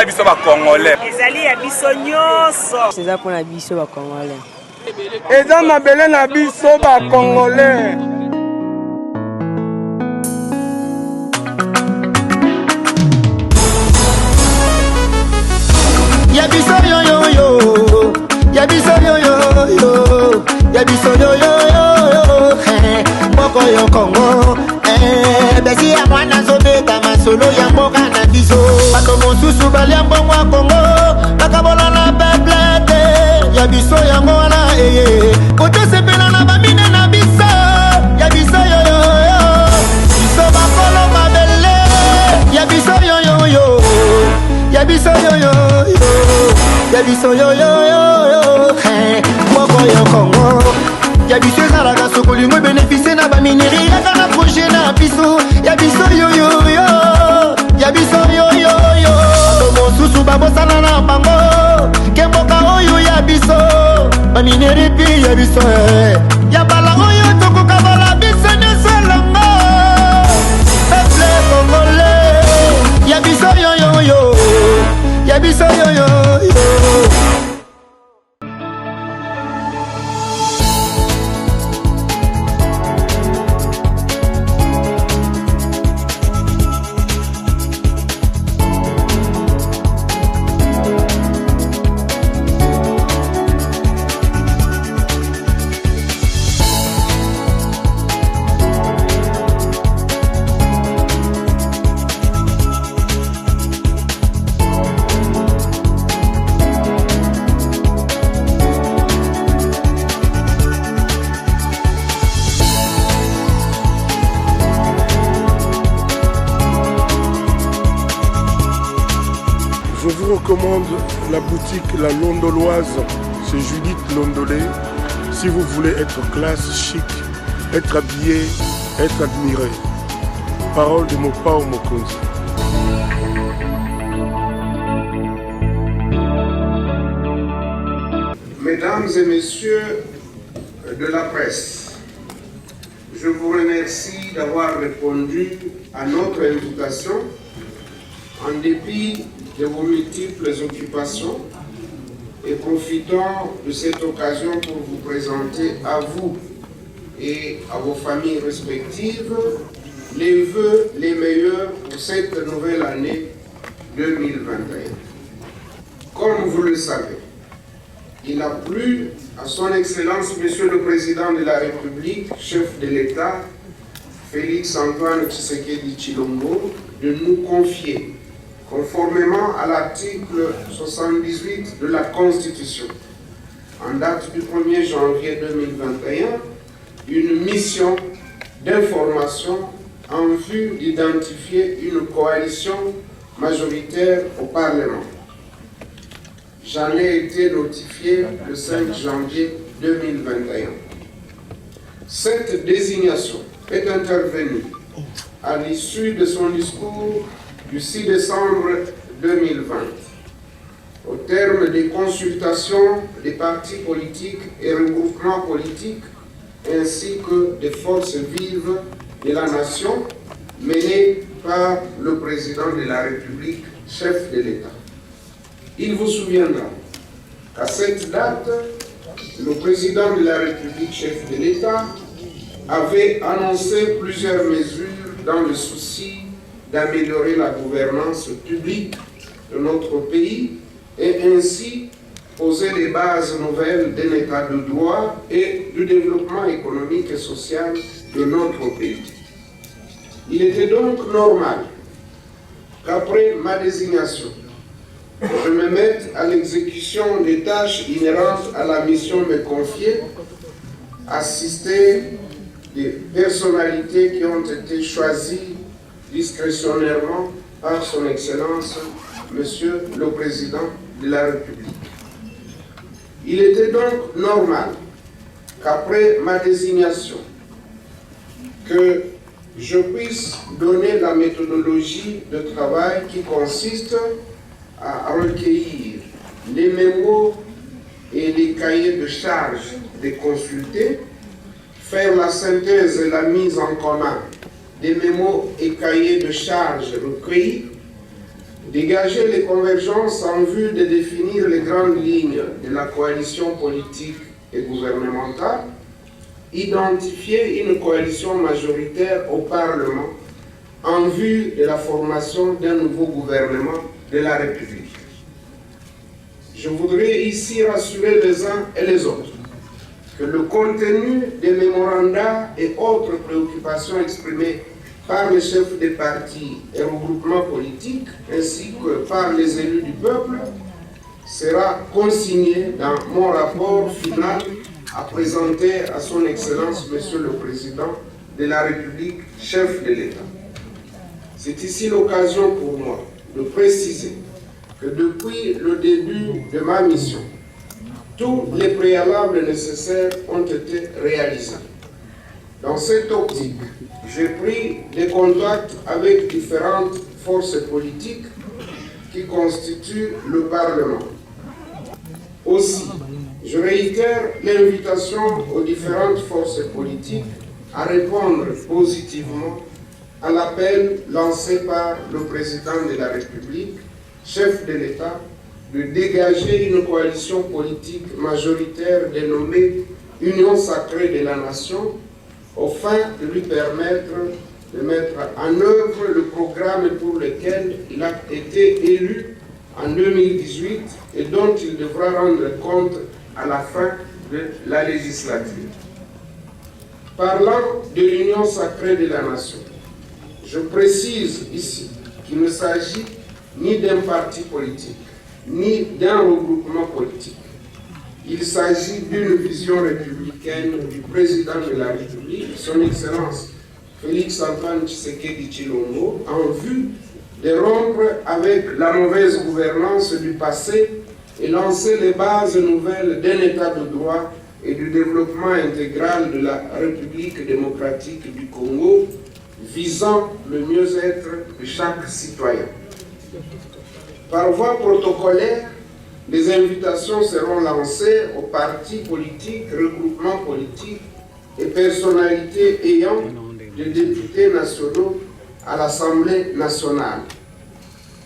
biso ba Congolais. Ezali ya biso nyonso. C'est ça pour la biso ba Congolais. Eza mabele na biso ba Congolais. Ya biso yo yo yo. Ya biso yo yo yo. Ya biso yo yo yo. Moko yo Congo. Besi ya mwana zobeta masolo ya mboka na biso. Bato mosusu balia mbongo ya Congo. Bakabola na peplete. Ya biso yango wana eye. Kote sepela na bamine na biso. Ya biso yo yo yo. Biso bakolo mabele. Ya biso yo yo yo. Ya biso yo yo yo. Ya biso yo yo yo. Moko yo Congo. Ya biso ezalaka sokolingo bénéficie na bamineri yaka na projet na biso. Ya biso yo yo yo. Ya biso yo yo yo. Mosusu babosana na bango kemboka oyo ya biso bamineri pi ya biso ya bala oyo tokoka bala biso nyonso elongo peuple congolais ya biso yo yo yo. Ya biso yo yo yo. Je vous recommande la boutique La Londoloise, c'est Judith Londolé. Si vous voulez être classe, chic, être habillé, être admiré. Parole de Mopao Mokonzi. Mesdames et messieurs de la presse, je vous remercie d'avoir répondu à notre invitation en dépit de vos multiples occupations et profitant de cette occasion pour vous présenter à vous et à vos familles respectives les vœux les meilleurs pour cette nouvelle année 2021. Comme vous le savez, il a plu à son Excellence Monsieur le Président de la République, chef de l'État, Félix-Antoine Tshisekedi Tshilombo, de nous confier, conformément à l'article 78 de la Constitution, en date du 1er janvier 2021, une mission d'information en vue d'identifier une coalition majoritaire au Parlement. J'en ai été notifié le 5 janvier 2021. Cette désignation est intervenue à l'issue de son discours du 6 décembre 2020. Au terme des consultations des partis politiques et regroupements politiques, ainsi que des forces vives de la nation, menées par le président de la République, chef de l'État. Il vous souviendra qu'à cette date, le président de la République, chef de l'État, avait annoncé plusieurs mesures dans le souci d'améliorer la gouvernance publique de notre pays et ainsi poser les bases nouvelles d'un état de droit et du développement économique et social de notre pays. Il était donc normal qu'après ma désignation, je me mette à l'exécution des tâches inhérentes à la mission me confiée, assister des personnalités qui ont été choisies discrétionnairement par son Excellence, Monsieur le Président de la République. Il était donc normal qu'après ma désignation, que je puisse donner la méthodologie de travail qui consiste à recueillir les mémos et les cahiers de charges des consultés, faire la synthèse et la mise en commun des mémos et cahiers de charges recueillis, Dégager les convergences en vue de définir les grandes lignes de la coalition politique et gouvernementale, identifier une coalition majoritaire au Parlement en vue de la formation d'un nouveau gouvernement de la République. Je voudrais ici rassurer les uns et les autres que le contenu des mémorandums et autres préoccupations exprimées par les chefs des partis et regroupements politiques, ainsi que par les élus du peuple, sera consigné dans mon rapport final à présenter à son Excellence, Monsieur le Président de la République, chef de l'État. C'est ici l'occasion pour moi de préciser que depuis le début de ma mission, tous les préalables nécessaires ont été réalisés. Dans cette optique, j'ai pris des contacts avec différentes forces politiques qui constituent le Parlement. Aussi, je réitère l'invitation aux différentes forces politiques à répondre positivement à l'appel lancé par le Président de la République, chef de l'État, de dégager une coalition politique majoritaire dénommée Union sacrée de la nation, afin de lui permettre de mettre en œuvre le programme pour lequel il a été élu en 2018 et dont il devra rendre compte à la fin de la législature. Parlant de l'Union sacrée de la nation, je précise ici qu'il ne s'agit ni d'un parti politique, ni d'un regroupement politique. Il s'agit d'une vision républicaine du président de la République, son Excellence Félix-Antoine Tshisekedi Tshilombo, en vue de rompre avec la mauvaise gouvernance du passé et lancer les bases nouvelles d'un état de droit et du développement intégral de la République démocratique du Congo, visant le mieux-être de chaque citoyen. Par voie protocolaire, les invitations seront lancées aux partis politiques, regroupements politiques et personnalités ayant des députés nationaux à l'Assemblée nationale.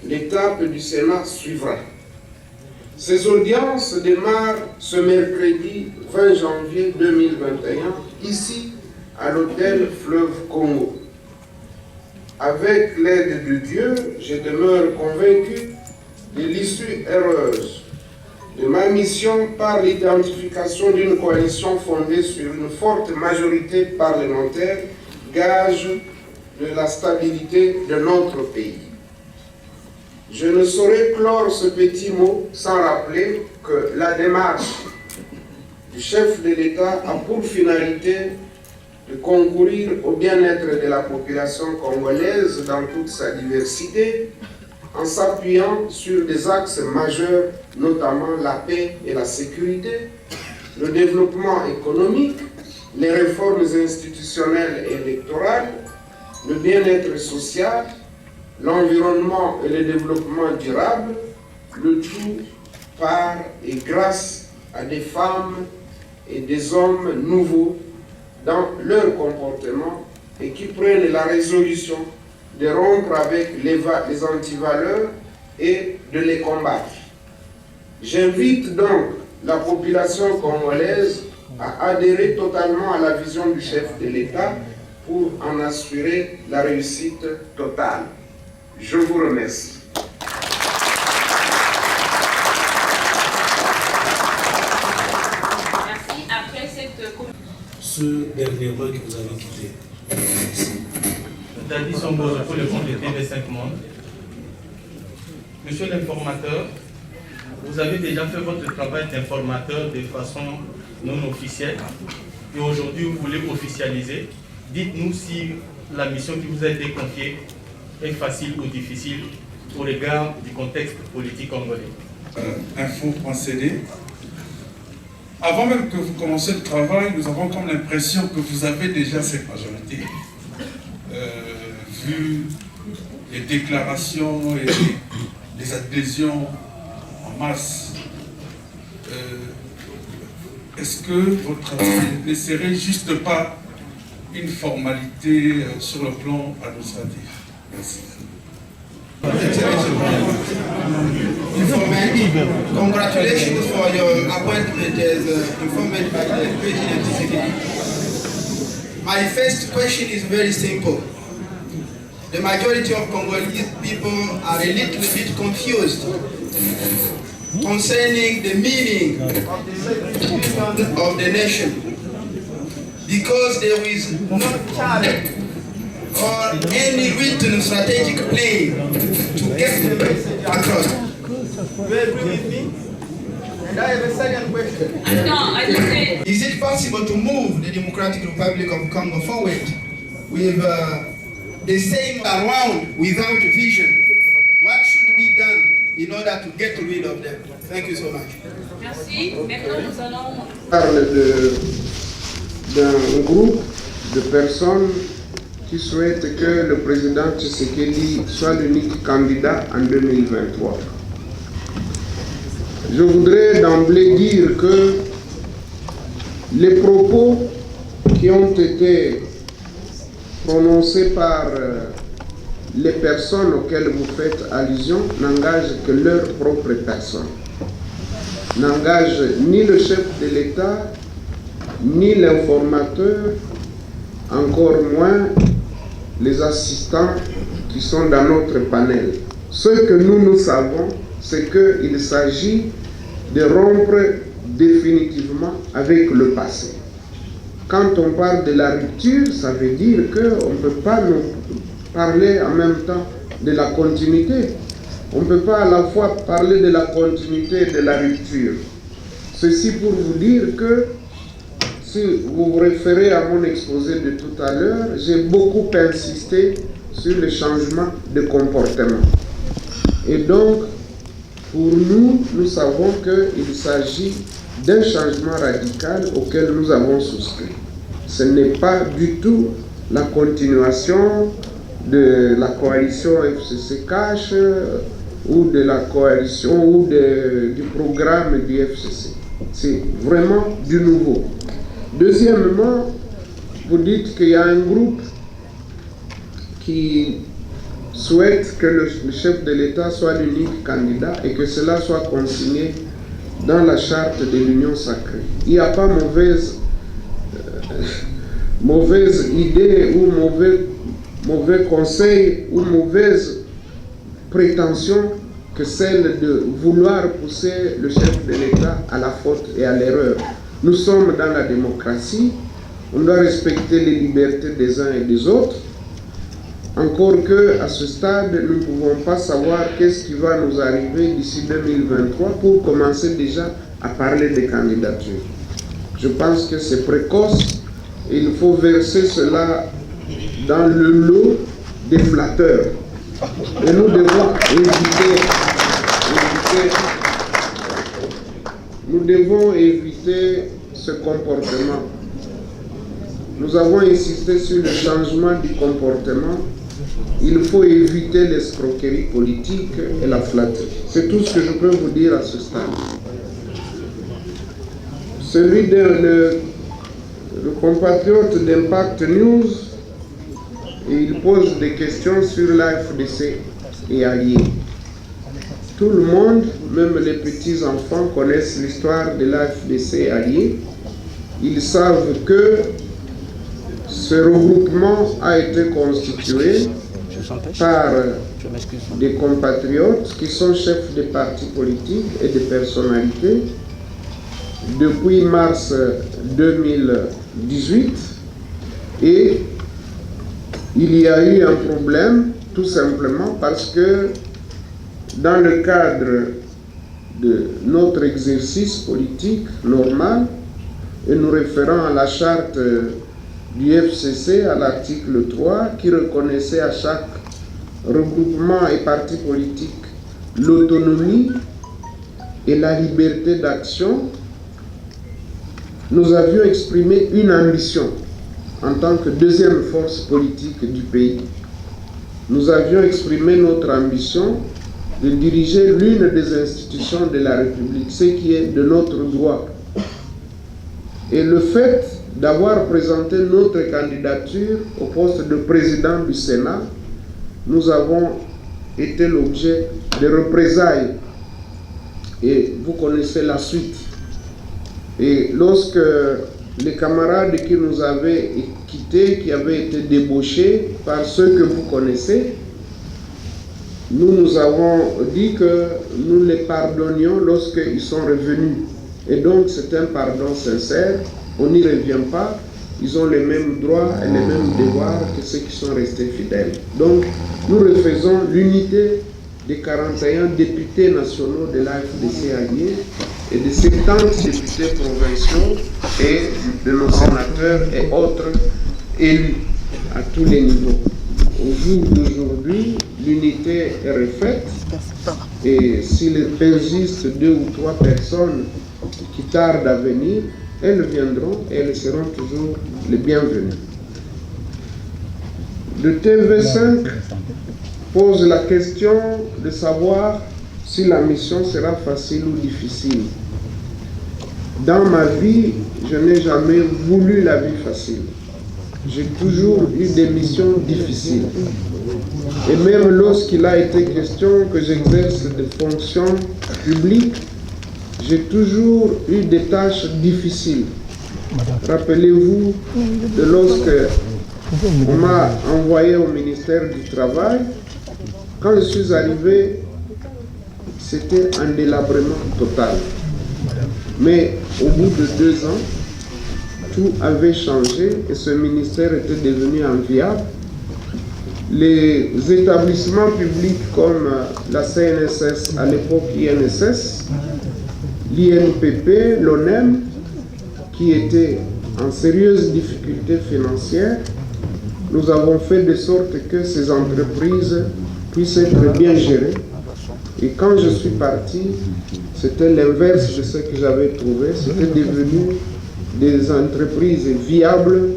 L'étape du Sénat suivra. Ces audiences démarrent ce mercredi 20 janvier 2021, ici à l'hôtel Fleuve Congo. Avec l'aide de Dieu, je demeure convaincu de l'issue heureuse de ma mission par l'identification d'une coalition fondée sur une forte majorité parlementaire, gage de la stabilité de notre pays. Je ne saurais clore ce petit mot sans rappeler que la démarche du chef de l'État a pour finalité de concourir au bien-être de la population congolaise dans toute sa diversité, en s'appuyant sur des axes majeurs, notamment la paix et la sécurité, le développement économique, les réformes institutionnelles et électorales, le bien-être social, l'environnement et le développement durable, le tout par et grâce à des femmes et des hommes nouveaux dans leur comportement et qui prennent la résolution de rompre avec les antivaleurs et de les combattre. J'invite donc la population congolaise à adhérer totalement à la vision du chef de l'État pour en assurer la réussite totale. Je vous remercie. Merci. Après cette... Ce dernier rôle que vous avez quitté. Dadi Sombo pour le compte de TV5 Monde. Monsieur l'informateur, vous avez déjà fait votre travail d'informateur de façon non officielle et aujourd'hui vous voulez officialiser. Dites-nous si la mission qui vous a été confiée est facile ou difficile au regard du contexte politique congolais. Info.cd. Avant même que vous commenciez le travail, nous avons comme l'impression que vous avez déjà cette majorité. Vu les déclarations et les adhésions en masse, est-ce que votre travail ne serait juste pas une formalité sur le plan administratif? Merci. Congratulations for your appointment as informed by the President Tshisekedi. My first question is very simple. The majority of Congolese people are a little bit confused concerning the meaning of the Constitution of the nation, because there is no charter or any written strategic plan to get the message across. Do you agree with me? And I have a second question. Is it possible to move the Democratic Republic of Congo forward with the same around without vision? What should be done in order to get rid of them? Thank you so much. Merci. Maintenant, nous allons parle d'un groupe de personnes qui souhaitent que le président Tshisekedi soit l'unique candidat en 2023. Je voudrais d'emblée dire que les propos qui ont été prononcés par les personnes auxquelles vous faites allusion n'engagent que leur propre personne. N'engagent ni le chef de l'État, ni l'informateur, encore moins les assistants qui sont dans notre panel. Ce que nous savons, c'est qu'il s'agit de rompre définitivement avec le passé. Quand on parle de la rupture, ça veut dire qu'on ne peut pas nous parler en même temps de la continuité. On ne peut pas à la fois parler de la continuité et de la rupture. Ceci pour vous dire que, si vous vous référez à mon exposé de tout à l'heure, j'ai beaucoup insisté sur le changement de comportement. Et donc, pour nous, nous savons qu'il s'agit d'un changement radical auquel nous avons souscrit. Ce n'est pas du tout la continuation de la coalition FCC-Cash ou de la coalition ou du programme du FCC. C'est vraiment du nouveau. Deuxièmement, vous dites qu'il y a un groupe qui souhaite que le chef de l'État soit l'unique candidat et que cela soit consigné dans la charte de l'Union sacrée. Il n'y a pas mauvaise idée ou mauvais conseil ou mauvaise prétention que celle de vouloir pousser le chef de l'État à la faute et à l'erreur. Nous sommes dans la démocratie, on doit respecter les libertés des uns et des autres. Encore qu'à ce stade, nous ne pouvons pas savoir qu'est-ce qui va nous arriver d'ici 2023 pour commencer déjà à parler des candidatures. Je pense que c'est précoce et il faut verser cela dans le lot des flatteurs. Et nous devons éviter ce comportement. Nous avons insisté sur le changement du comportement. Il faut éviter l'escroquerie politique et la flatterie. C'est tout ce que je peux vous dire à ce stade. Celui de le compatriote d'Impact News, il pose des questions sur l'AFDC et alliés. Tout le monde, même les petits-enfants, connaissent l'histoire de l'AFDC et alliés. Ils savent que ce regroupement a été constitué par des compatriotes qui sont chefs de partis politiques et de personnalités depuis mars 2018, et il y a eu un problème tout simplement parce que dans le cadre de notre exercice politique normal, et nous référons à la charte du FCC à l'article 3 qui reconnaissait à chaque regroupement et parti politique l'autonomie et la liberté d'action, nous avions exprimé une ambition en tant que deuxième force politique du pays. Nous avions exprimé notre ambition de diriger l'une des institutions de la République, ce qui est de notre droit. Et le fait d'avoir présenté notre candidature au poste de président du Sénat, nous avons été l'objet de représailles. Et vous connaissez la suite. Et lorsque les camarades qui nous avaient quittés, qui avaient été débauchés par ceux que vous connaissez, nous avons dit que nous les pardonnions lorsqu'ils sont revenus. Et donc c'est un pardon sincère, on n'y revient pas, ils ont les mêmes droits et les mêmes devoirs que ceux qui sont restés fidèles. Donc nous refaisons l'unité des 41 députés nationaux de l'AFDC alliés et des 70 députés provinciaux et de nos sénateurs et autres élus à tous les niveaux. Au jour d'aujourd'hui, l'unité est refaite et s'il persiste 2 ou 3 personnes qui tardent à venir, elles viendront et elles seront toujours les bienvenues. Le TV5 pose la question de savoir si la mission sera facile ou difficile. Dans ma vie, je n'ai jamais voulu la vie facile. J'ai toujours eu des missions difficiles. Et même lorsqu'il a été question que j'exerce des fonctions publiques, j'ai toujours eu des tâches difficiles. Rappelez-vous de lorsque on m'a envoyé au ministère du Travail, quand je suis arrivé, c'était un délabrement total. Mais au bout de 2 ans, tout avait changé et ce ministère était devenu enviable. Les établissements publics comme la CNSS, à l'époque INSS, l'INPP, l'ONEM, qui étaient en sérieuse difficulté financière, nous avons fait de sorte que ces entreprises puissent être bien gérées. Et quand je suis parti, c'était l'inverse de ce que j'avais trouvé. C'était devenu des entreprises viables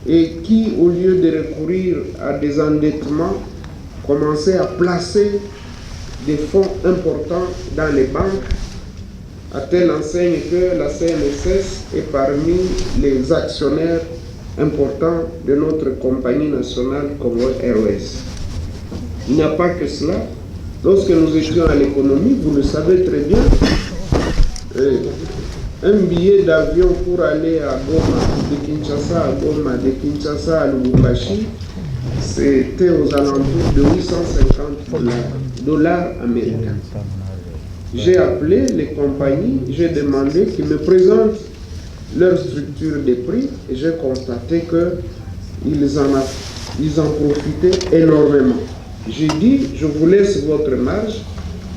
et qui, au lieu de recourir à des endettements, commençaient à placer des fonds importants dans les banques, à telle enseigne que la CNSS est parmi les actionnaires importants de notre compagnie nationale Congo Airways. Il n'y a pas que cela. Lorsque nous étions à l'économie, vous le savez très bien, un billet d'avion pour aller à Goma, de Kinshasa à Goma, de Kinshasa à Lubumbashi, c'était aux alentours de 850 dollars américains. J'ai appelé les compagnies, j'ai demandé qu'ils me présentent leur structure des prix et j'ai constaté qu'ils en profitaient énormément. J'ai dit, je vous laisse votre marge,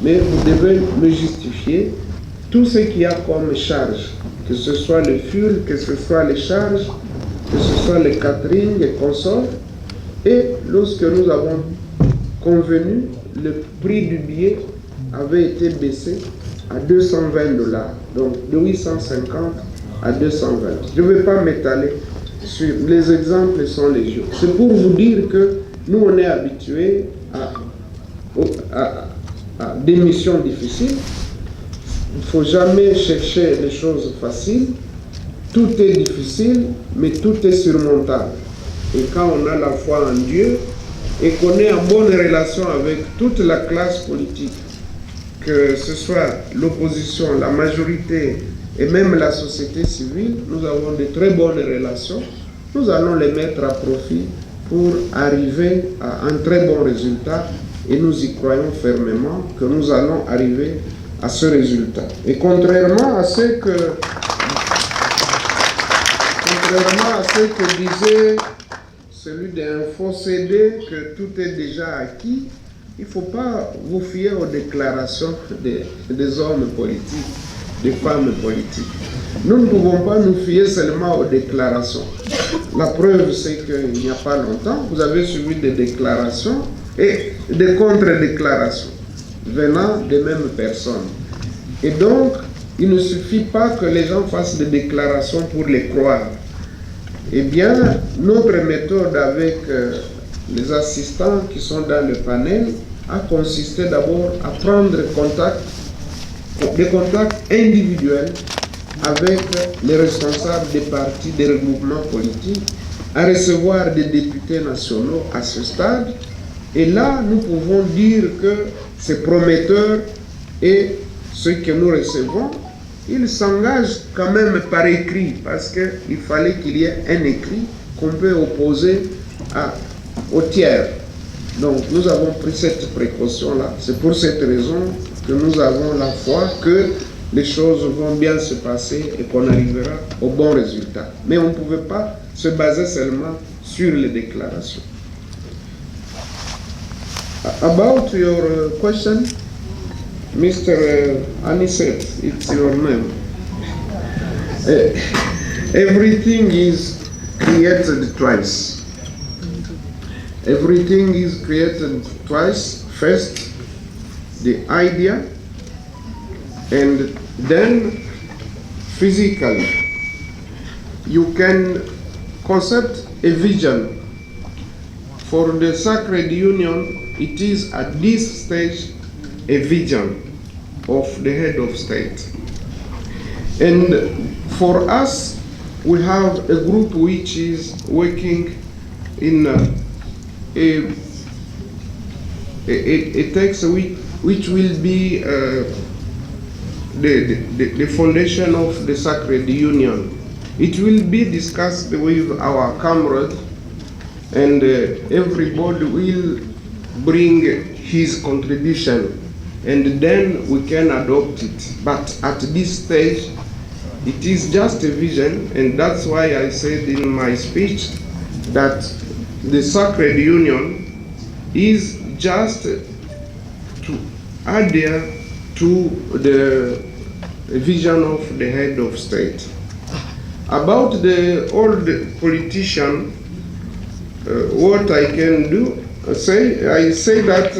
mais vous devez me justifier tout ce qu'il y a comme charge, que ce soit le fuel, que ce soit les charges, que ce soit le catering et consorts. Et lorsque nous avons convenu, le prix du billet avait été baissé à 220 dollars, donc de 850 à 220. Je ne vais pas m'étaler sur les exemples, sont légion. C'est pour vous dire que nous, on est habitués à des missions difficiles. Il ne faut jamais chercher les choses faciles. Tout est difficile, mais tout est surmontable. Et quand on a la foi en Dieu et qu'on est en bonne relation avec toute la classe politique, que ce soit l'opposition, la majorité et même la société civile, nous avons de très bonnes relations. Nous allons les mettre à profit pour arriver à un très bon résultat et nous y croyons fermement que nous allons arriver à ce résultat. Et contrairement à ce que disait celui d'Info CD, que tout est déjà acquis, il ne faut pas vous fier aux déclarations des hommes politiques, des femmes politiques. Nous ne pouvons pas nous fier seulement aux déclarations. La preuve, c'est qu'il n'y a pas longtemps, vous avez suivi des déclarations et des contre-déclarations venant des mêmes personnes. Et donc, il ne suffit pas que les gens fassent des déclarations pour les croire. Eh bien, notre méthode avec les assistants qui sont dans le panel a consisté d'abord à prendre des contacts individuels avec les responsables des partis, des regroupements politiques, à recevoir des députés nationaux à ce stade Et là, nous pouvons dire que c'est prometteur et ce que nous recevons, il s'engage quand même par écrit, parce qu'il fallait qu'il y ait un écrit qu'on peut opposer au tiers. Donc nous avons pris cette précaution-là. C'est pour cette raison que nous avons la foi que les choses vont bien se passer et qu'on arrivera au bon résultat. Mais on ne pouvait pas se baser seulement sur les déclarations. About your question, Mr. Anicet, it's your name. Everything is created twice. Everything is created twice. First, the idea, and then physically. You can concept a vision. For the Sacred Union, it is at this stage a vision of the head of state. And for us, we have a group which is working in a text which will be the foundation of the Sacred Union. It will be discussed with our comrades, and everybody will bring his contribution, and then we can adopt it. But at this stage, it is just a vision, and that's why I said in my speech that the Sacred Union is just to adhere to the vision of the head of state. About the old politician, what I can do, I say that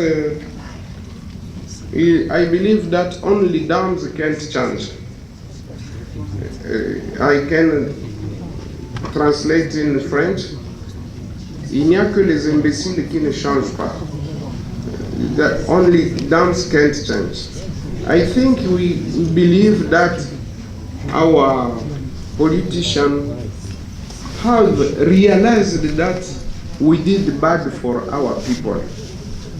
I believe that only dams can't change. I can translate in French. Il n'y a que les imbéciles qui ne changent pas. That only dams can't change. I think we believe that our politicians have realized that we did bad for our people,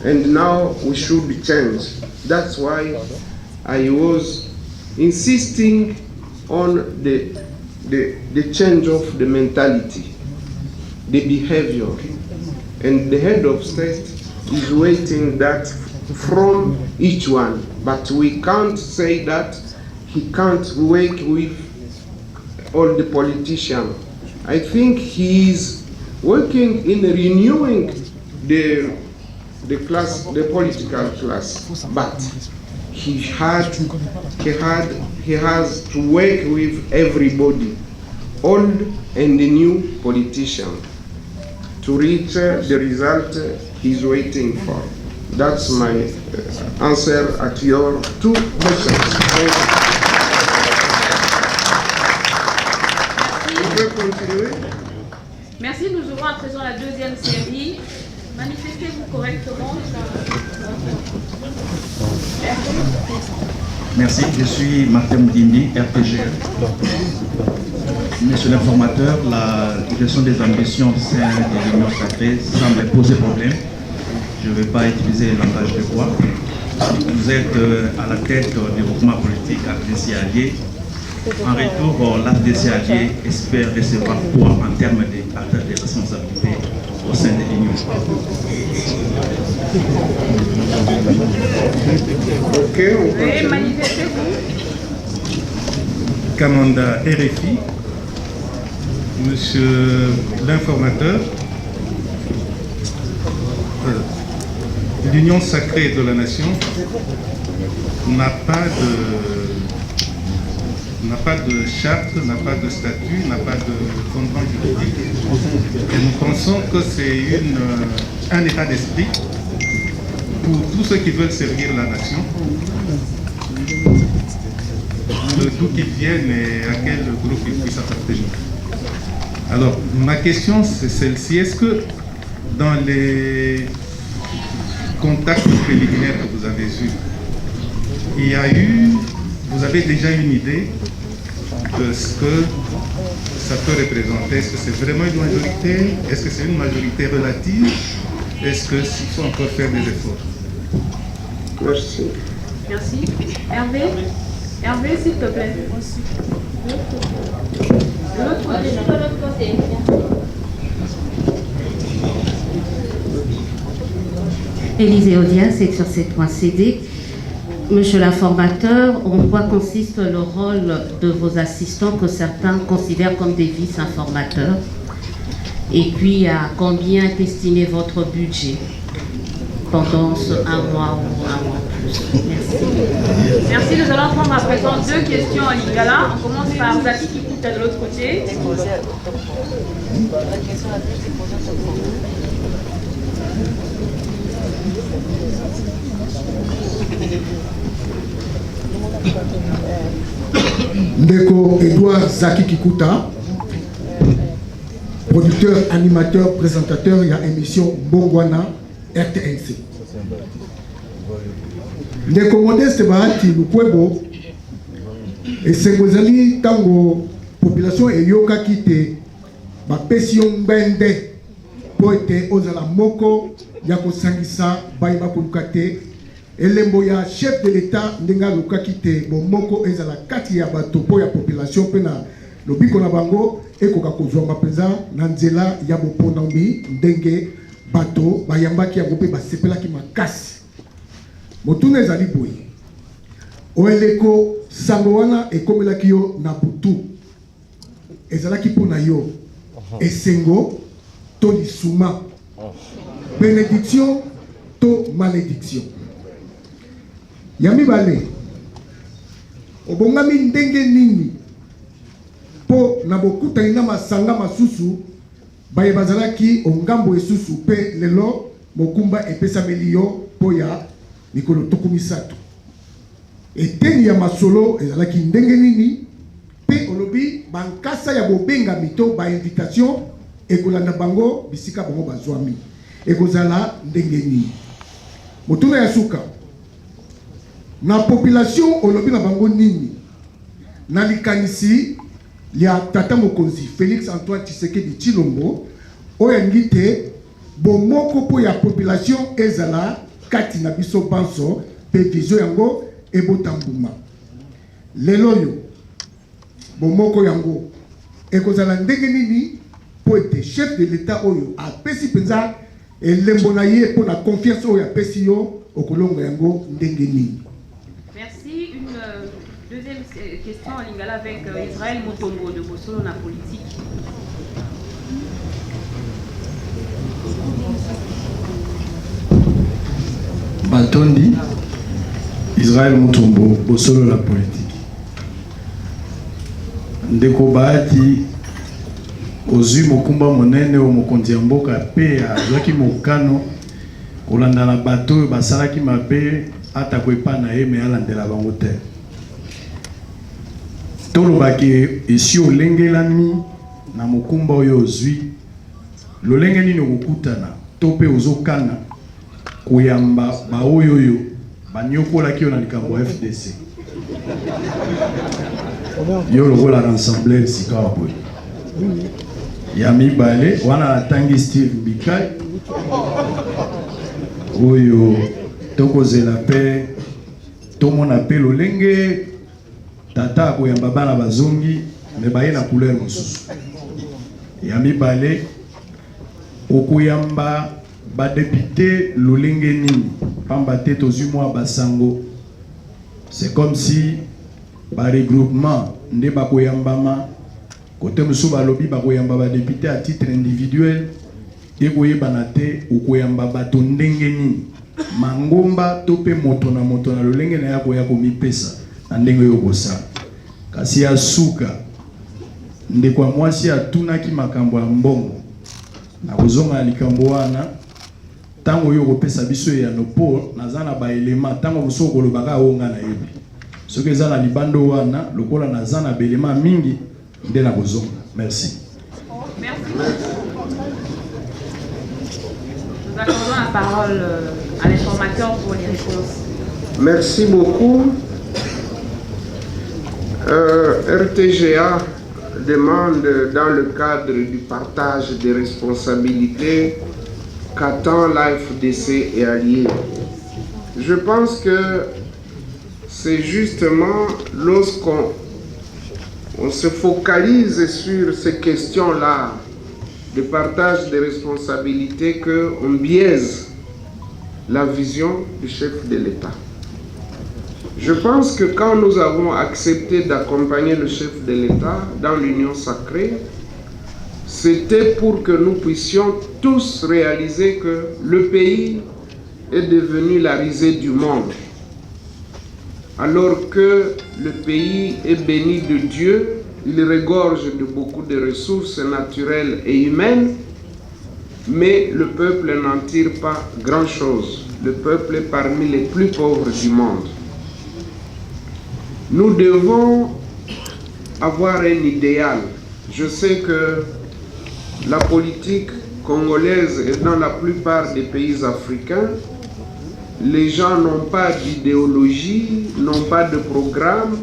and now we should change. That's why I was insisting on the change of the mentality, the behavior, and the head of state is waiting that from each one. But we can't say that he can't work with all the politicians. I think he is working in renewing the political class, but he has to work with everybody, old and the new politician, to reach the result he's waiting for. That's my answer at your two questions. On peut continuer? Merci, nous ouvrons à présent la deuxième série. Manifestez-vous correctement. Merci, je suis Martin Moudindi, RPG. Monsieur l'informateur, la gestion des ambitions au sein de l'Union sacrée semble poser problème. Je ne vais pas utiliser le langage de bois. Vous êtes à la tête du mouvement politique AFDC Allié. En retour, l'AFDC Allié espère recevoir quoi en termes de partage de responsabilités au sein de l'Union. Oui, manifestez-vous. Kamanda RFI, monsieur l'informateur, l'Union sacrée de la nation n'a pas de charte, n'a pas de statut, n'a pas de fondement juridique. Et nous pensons que c'est un état d'esprit pour tous ceux qui veulent servir la nation, d'où qu'ils viennent et à quel groupe ils puissent appartenir. Alors, ma question c'est celle-ci. Est-ce que dans les contacts préliminaires que vous avez eus, vous avez déjà une idée de ce que ça peut représenter? Est-ce que c'est vraiment une majorité? Est-ce que c'est une majorité relative? est-ce qu'il faut encore faire des efforts? Merci. Merci. Hervé? Hervé, s'il te plaît. De l'autre côté. Élisée Odia, section 7.cd. Monsieur l'informateur, en quoi consiste le rôle de vos assistants que certains considèrent comme des vice-informateurs? Et puis, à combien est destiné votre budget pendant ce un mois ou un mois plus? Merci. Merci. Nous allons prendre à présent 2 questions en lingala. On commence par Zaki Kikuta de l'autre côté. Ndeko Edouard Zaki Kikuta, producteur, animateur, présentateur, il y a émission Bongwana RTNC. Ndeko Modeste Bahati Lukwebo, et Sengozali Tango, population et Yoka Kite, ma passion bende, pour être aux Alamoko, Yako Sangisa, Baïba Kulukate. Elembo ya chef de l'État ndenga luka kite bomoko ezala kati ya bato po ya population pena lobiko na bango ekoka kozwa mapenza na nzela ya boponambi ndenge bato bayambaki yango pe basepelaki makasi motuna ezali boye oeleko sango wana ekomelaki yo na butu ezalaki mpona yo esengo to lisuma bénédiction to malédiction. Yami bale obongami ndenge nini po na bokuta ina masanga masusu baye bazalaki ongambo esusu pe lelo mokumba epesa melio po ya mikolo tokumisatu eteni ya masolo ezalaki ndenge nini pe olobi bankasa ya bobenga mito ba invitation ekolanda bango bisika bango bazwami ekozala ndenge nini motuna ya suka na population olobi na bango nini na likanisi ya tata mokonzi Félix Antoine Tshisekedi Tshilombo oyo ngite bomoko po ya population ezala kati na biso banso pe vision yango ebotambuma lelo yo bomoko yango ekozala ndenge nini po ete chef de l'état oyo apesi penza elembo na ye po na confiance oyo apesi yo okolongo yango ndenge nini. Merci. Une deuxième question en lingala avec Israël Mutombo de Bosolo na politique. Batondi, Israël Mutombo, Bosolo la politique. Ndeko Bahati, ozwi mokumba monene o mokonzi ya mboka pe azwaki mokano kolanda na bato basalaki mabe ata koepa na ye me alandela bango te. Tolobaki esi olengelami na mokumba oyo ozwi lolenge nini okokutana to pe ozokana koyamba baoyo oyo banyokolaki yo na likambo ya FDC yo lokola rassembler sika boye ya mibale wana natangi Steve Bikai oyo tokozela pe tomona pe lolenge tata koyamba bana bazongi me baye na couleur mosusu ya mibale okoyamba badepute lolenge nini pamba te tozwi mwa basango c'est comme si baregroupement nde bakoyambama kote mosusu balobi bakoyamba badepute à titre individuel ekoyebana te okoyamba bato ndenge nini mangomba to pe moto na lolenge na ya koya komipesa na ndenge oyo kosala kasi ya suka ndeko ya mwasi atunaki makambo ya mbongo na kozonga ya likambo wana tango oyo kopesa biso ya nopo naza na baelema tango mosusu kolobaka onga na yebi soki eza na libando wana lokola naza na belema mingi nde na kozonga. Merci. Nous accordons la parole à l'informateur pour les réponses. Merci beaucoup. RTGA demande, dans le cadre du partage des responsabilités, qu'attend l'AFDC et alliés. Je pense que c'est justement lorsqu'on se focalise sur ces questions-là de partage des responsabilités qu'on biaise la vision du chef de l'État. Je pense que quand nous avons accepté d'accompagner le chef de l'État dans l'Union sacrée, c'était pour que nous puissions tous réaliser que le pays est devenu la risée du monde. Alors que le pays est béni de Dieu, il regorge de beaucoup de ressources naturelles et humaines, mais le peuple n'en tire pas grand-chose. Le peuple est parmi les plus pauvres du monde. Nous devons avoir un idéal. Je sais que la politique congolaise et dans la plupart des pays africains, les gens n'ont pas d'idéologie, n'ont pas de programme,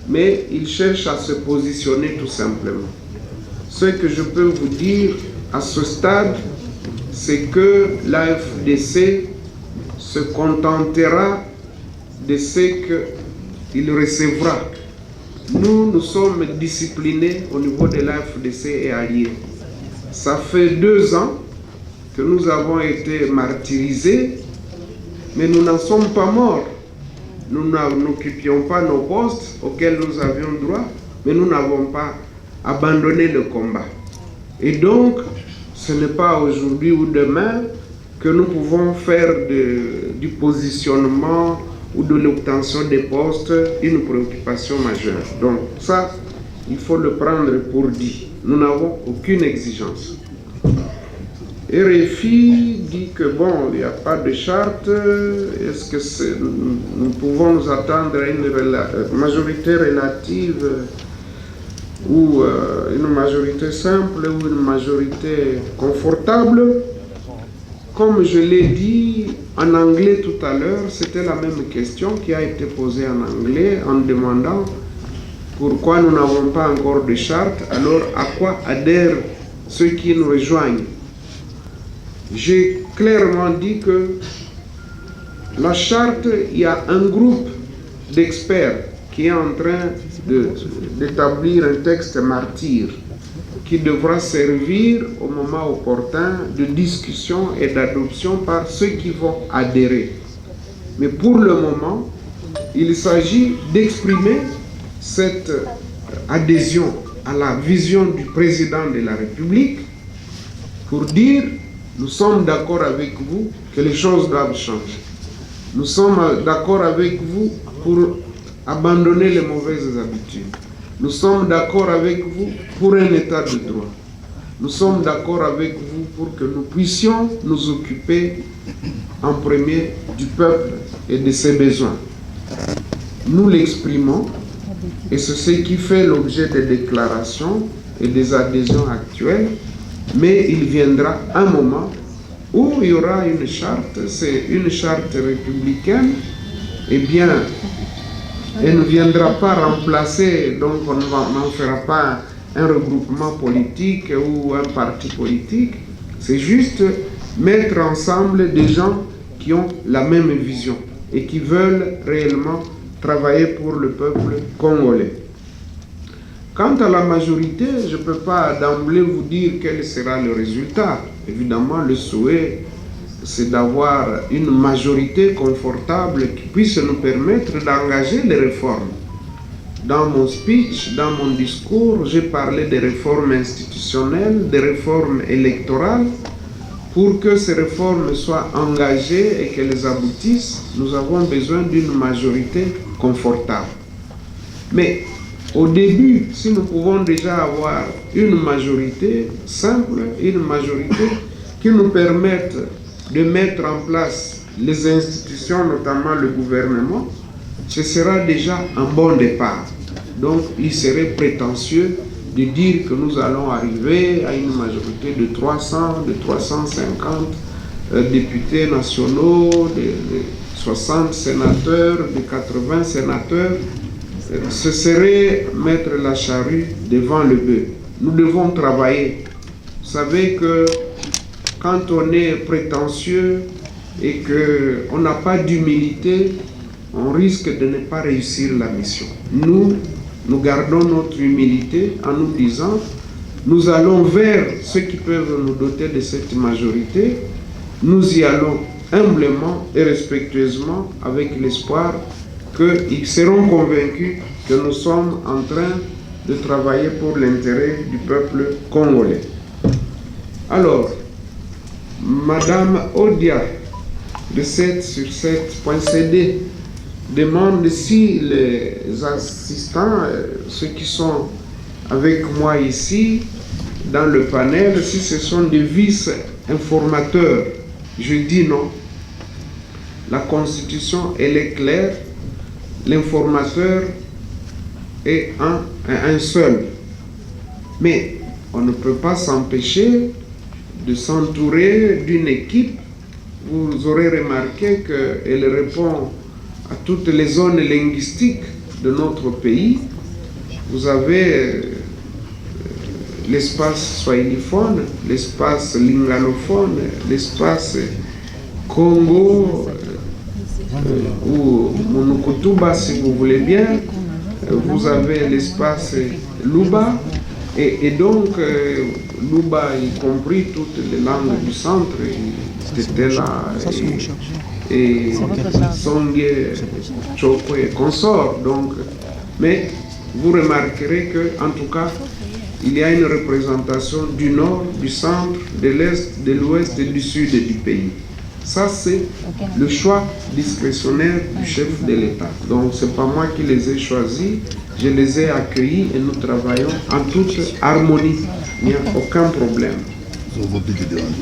mais ils cherchent à se positionner tout simplement. Ce que je peux vous dire à ce stade, c'est que l'AFDC se contentera de ce qu'il recevra. Nous sommes disciplinés au niveau de l'AFDC et alliés. Ça fait 2 ans que nous avons été martyrisés, mais nous n'en sommes pas morts. Nous n'occupions pas nos postes auxquels nous avions droit, mais nous n'avons pas abandonné le combat. Et donc, ce n'est pas aujourd'hui ou demain que nous pouvons faire du positionnement ou de l'obtention des postes une préoccupation majeure. Donc ça, il faut le prendre pour dit. Nous n'avons aucune exigence. RFI dit que bon, il n'y a pas de charte. Est-ce que nous pouvons nous attendre à une majorité relative ou une majorité simple ou une majorité confortable? Comme je l'ai dit en anglais tout à l'heure, c'était la même question qui a été posée en anglais en demandant pourquoi nous n'avons pas encore de charte, alors à quoi adhèrent ceux qui nous rejoignent? J'ai clairement dit que la charte, il y a un groupe d'experts qui est en train d'établir un texte martyr qui devra servir au moment opportun de discussion et d'adoption par ceux qui vont adhérer. Mais pour le moment, il s'agit d'exprimer cette adhésion à la vision du président de la République pour dire nous sommes d'accord avec vous que les choses doivent changer. Nous sommes d'accord avec vous pour abandonner les mauvaises habitudes. Nous sommes d'accord avec vous pour un état de droit. Nous sommes d'accord avec vous pour que nous puissions nous occuper en premier du peuple et de ses besoins. Nous l'exprimons et c'est ce qui fait l'objet des déclarations et des adhésions actuelles, mais il viendra un moment où il y aura une charte, c'est une charte républicaine, et bien elle ne viendra pas remplacer, donc on n'en fera pas un regroupement politique ou un parti politique, c'est juste mettre ensemble des gens qui ont la même vision et qui veulent réellement travailler pour le peuple congolais. Quant à la majorité, je ne peux pas d'emblée vous dire quel sera le résultat. Évidemment, le souhait, c'est d'avoir une majorité confortable qui puisse nous permettre d'engager les réformes. Dans mon speech, dans mon discours, j'ai parlé des réformes institutionnelles, des réformes électorales. Pour que ces réformes soient engagées et qu'elles aboutissent, nous avons besoin d'une majorité confortable. Mais au début, si nous pouvons déjà avoir une majorité simple, une majorité qui nous permette de mettre en place les institutions, notamment le gouvernement, ce sera déjà un bon départ. Donc il serait prétentieux de dire que nous allons arriver à une majorité de 300, de 350 députés nationaux, de 60 sénateurs, de 80 sénateurs. Ce serait mettre la charrue devant le bœuf. Nous devons travailler. Vous savez que quand on est prétentieux et qu'on n'a pas d'humilité, on risque de ne pas réussir la mission. Nous gardons notre humilité en nous disant, nous allons vers ceux qui peuvent nous doter de cette majorité, nous y allons humblement et respectueusement avec l'espoir qu'ils seront convaincus que nous sommes en train de travailler pour l'intérêt du peuple congolais. Alors, Madame Odia, de 7 sur 7.cd, demande si les assistants, ceux qui sont avec moi ici, dans le panel, si ce sont des vice-informateurs. Je dis non. La Constitution, elle est claire. L'informateur est un seul. Mais on ne peut pas s'empêcher de s'entourer d'une équipe. Vous aurez remarqué qu'elle répond à toutes les zones linguistiques de notre pays. Vous avez l'espace swahiliphone, l'espace lingalophone, l'espace Congo, ou Monokotuba si vous voulez bien. Vous avez l'espace Luba, et donc Luba, y compris toutes les langues du centre, Tetela et Songé, Choko et consorts. Donc, mais vous remarquerez que, en tout cas, il y a une représentation du nord, du centre, de l'est, de l'ouest et du sud du pays. Ça, c'est le choix discrétionnaire du chef de l'État. Donc, ce n'est pas moi qui les ai choisis, je les ai accueillis et nous travaillons en toute harmonie. Il n'y a aucun problème.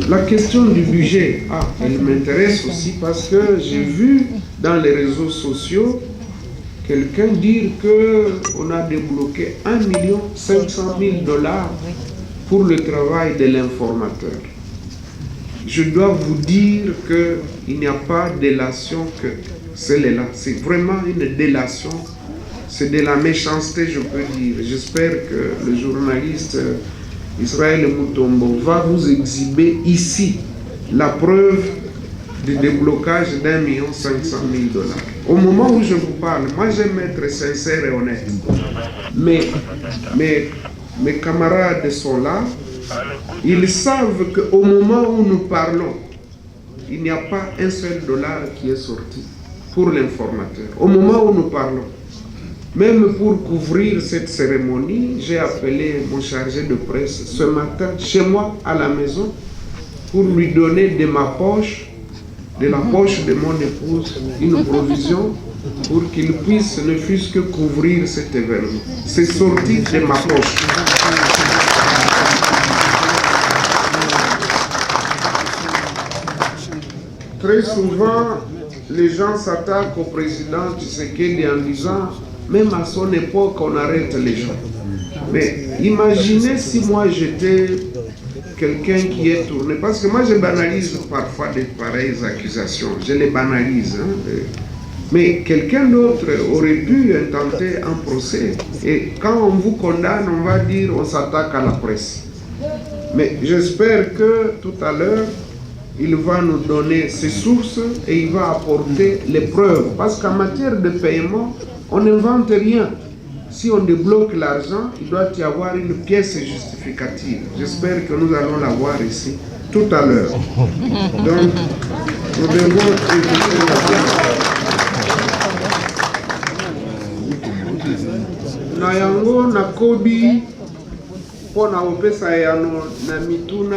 La question du budget, elle m'intéresse aussi parce que j'ai vu dans les réseaux sociaux quelqu'un dire qu'on a débloqué 1 500 000 $ pour le travail de l'informateur. Je dois vous dire qu'il n'y a pas de délation que celle-là. C'est vraiment une délation. C'est de la méchanceté, je peux dire. J'espère que le journaliste Israël Mutombo va vous exhiber ici la preuve du déblocage d'1 500 000 $. Au moment où je vous parle, moi j'aime être sincère et honnête. Mais mes camarades sont là. Ils savent qu'au moment où nous parlons, il n'y a pas un seul dollar qui est sorti pour l'informateur. Au moment où nous parlons, même pour couvrir cette cérémonie, j'ai appelé mon chargé de presse ce matin chez moi à la maison pour lui donner de ma poche, de la poche de mon épouse, une provision pour qu'il puisse ne fût-ce que couvrir cet événement. C'est sorti de ma poche. Très souvent, les gens s'attaquent au président Tshisekedi en disant, même à son époque, on arrête les gens. Mais imaginez si moi j'étais quelqu'un qui est tourné, parce que moi je banalise parfois de pareilles accusations, je les banalise. Mais quelqu'un d'autre aurait pu intenter un procès. Et quand on vous condamne, on va dire on s'attaque à la presse. Mais j'espère que tout à l'heure, il va nous donner ses sources et il va apporter les preuves. Parce qu'en matière de paiement, on n'invente rien. Si on débloque l'argent, il doit y avoir une pièce justificative. J'espère que nous allons la voir ici tout à l'heure. Donc, nous devons éviter la Nayango na Kobi pona opesa yano na mituna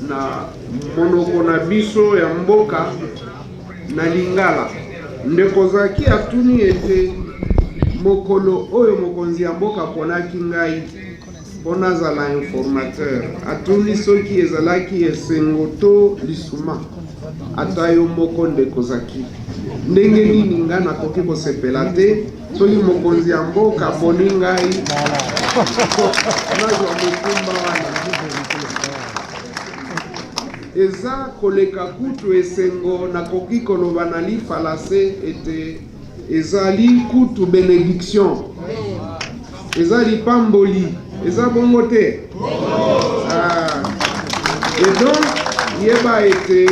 na monoko na biso ya mboka na lingala ndeko zaki atuni ete mokolo oyo mokonzi ya mboka ponaki ngai pona zala informateur atuni soki ezalaki esengo to lisuma atayo moko ndeko zaki ndenge nini nga nakoki kosepela te soki mokonzi ya mboka poni ngai nazwa mokumba wana eza koleka kutu esengo nakoki koloba na lifalase ete ezali kutu bénédiction ezali pamboli eza bongo te et donc yeba ete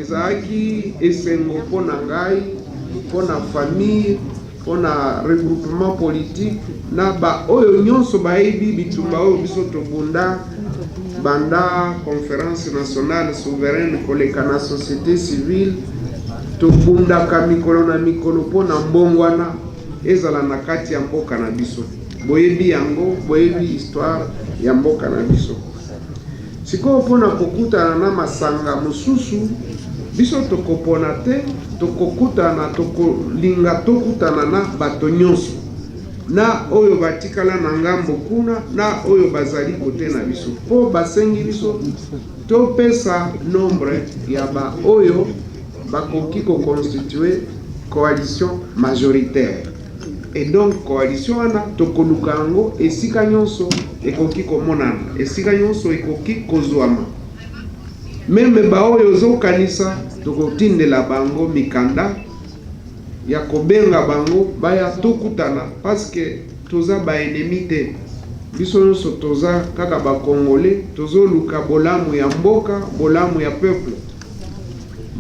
ezalaki esengo mpo na ngai, mpo na famille, mpo na regroupement politique, na ba oyo nyonso bayebi bitumba oyo biso tobunda banda conférence nationale souveraine koleka na société civile, tobundaka mikolo na mikolo mpo na mbongwana ezala na kati ya mboka na biso. Boyebi yango, boyebi histoire ya mboka na biso. Sikoyo mpona kokutana na masanga mosusu, biso tokopona te, tokokutana, tokolinga tokutana na bato nyonso, na oyo batikala na ngambo kuna, na oyo bazali kote na biso. Po basengi biso topesa nombre ya ba oyo bakoki koconstituer coalition majoritaire. Et donc coalition wana tokoluka yango esika nyonso ekoki komonana, esika nyonso ekoki kozwama. Meme ba oyo zokanisa tokotindela bango mikanda ya kobenga bango baya tokutana, parce que toza ba ennemi te. Biso nyonso toza kaka ba Congolais, tozoluka bolamu ya mboka, bolamu ya peuple.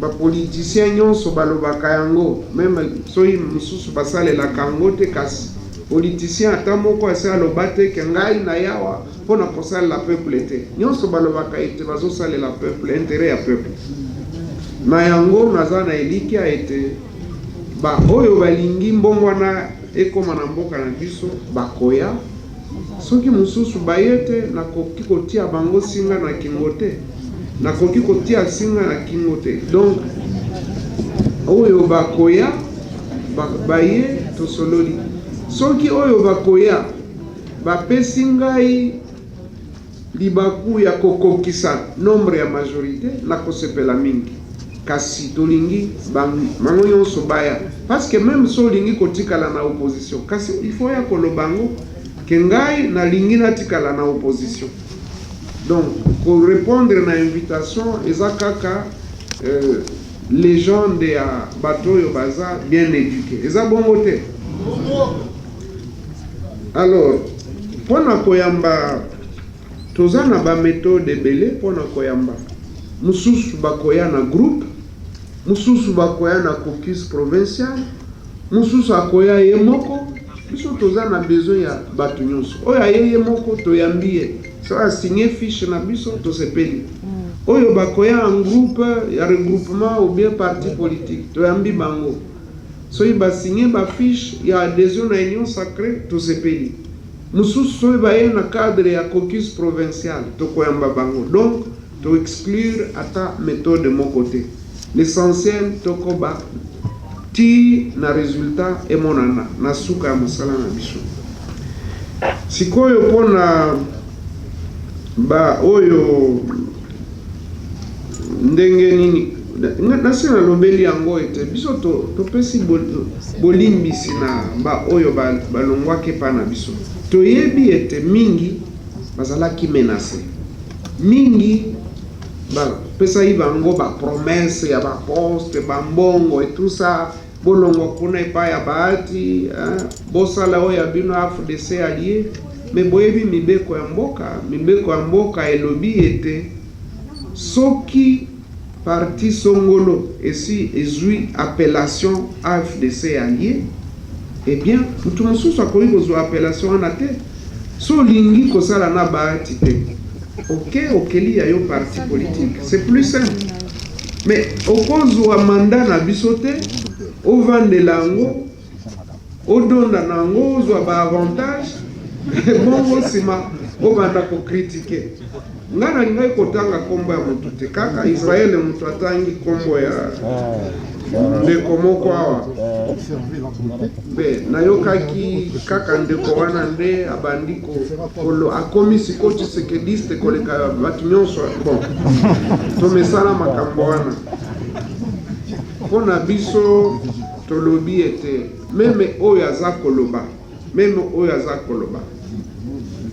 Ba politiciens nyonso balobaka yango, même soyi mususu basalelaka yango te, kasi politicien ata moko asaloba te ke ngai na yawa mpona kosalela peuple te. Nyonso balobaka ete bazosalela peuple, intérêt ya peuple. Na yango naza na elikia ete ba oyo balingi mbongwana ekoma na mboka na biso bakoya, soki mususu bayete nakoki kotia bango singa na kingo te, nakoki kotia singa na kingo te. Donc oyo bakoya baye tosololi. Soki oyo bakoya bapesi ngai libaku ya kokokisa nombre ya majorité, nakosepela mingi. Kasi tolingi bango nyonso baya, parce que même so lingi kotikala na opposition, kasi il faut ya kolobango ke ngai na lingi natikala na opposition. Donc pour répondre na invitation ezakaka les gens de bato yo baza bien éduqués, eza bongo te. Alors pona koyamba toza na ba méthode ebele pona koyamba. Mususu bakoya na groupe, mususu bakoya na caucus provincial, mususu akoya ye moko. Biso toza na besoin ya bato nyonso. Oyo ye moko toyambie, so a signé fiche na biso tosepeli. Oyo bakoya en groupe ya regroupement ou bien parti politique, toyambi bango. So ba signé ba fiche ya adhésion na union sacrée tosepeli. Mususu so ba ye na cadre ya caucus provincial tokoyamba bango. Donc to exclure ata méthode de mon côté. L'essentiel tokoba ti na résultat et monana na suka ya mosala na biso. Sikoyo pona ba oyo ndenge nini nasi na lobeli yango ete biso topesi bolimbisi na ba oyo balongwaki pa na biso. Toyebi ete mingi bazalaki menacé, mingi pesa ibango ba promesse ya ba poste ba mbongo et tout ça, bolongo kuna epa ya bahati bosala oyo ya bino AFDC allié. Mais boyebi mibeko ya mboka elobi ete soki parti songolo esi ezui appellation AFDC allié, eh bien mutu mosusu akoki kozwa appellation wana te. So lingi kosala na bahati te, ok, okeli ya yo parti politique, c'est plus simple. Mais okozwa mandat na biso te, ovandela yango, odonda nango, ozwa ba avantage, bongo sima obanda ko critiquer. Ngana ngai kotanga kombo ya mutu te, kaka Israel mutu atangi kombo ya ndeko moko awa. Be nayokaki kaka ndeko wana nde abandiko kolo akomi sikoti sekediste koleka batu nyonso. Bon, tomesala makambo wana pona biso tolobi ete meme oyo aza koloba,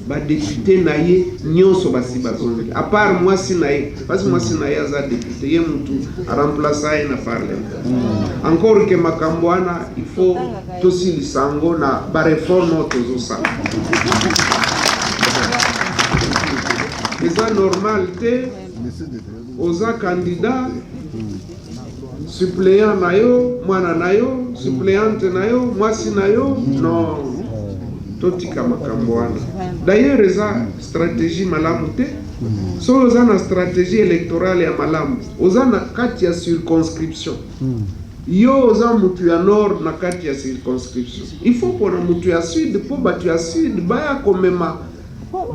ba député na ye nyonso basi bazongi, à part mwasi na ye, parce mwasi na ye aza député, ye mutu a remplacer ye na parlement. Encore que makambo wana il faut tosilisa yango na ba réforme tozosala. Eza normal te oza candidat suppléant na yo mwana na yo suppléante na yo mwasi na yo non totika makambo wana. D'ailleurs eza stratégie malamu te. So oza na stratégie électorale ya malamu oza na kati ya circonscription yo oza mutu ya nord na kati ya circonscription, il faut pona mutu ya sud po batu ya sud baya komema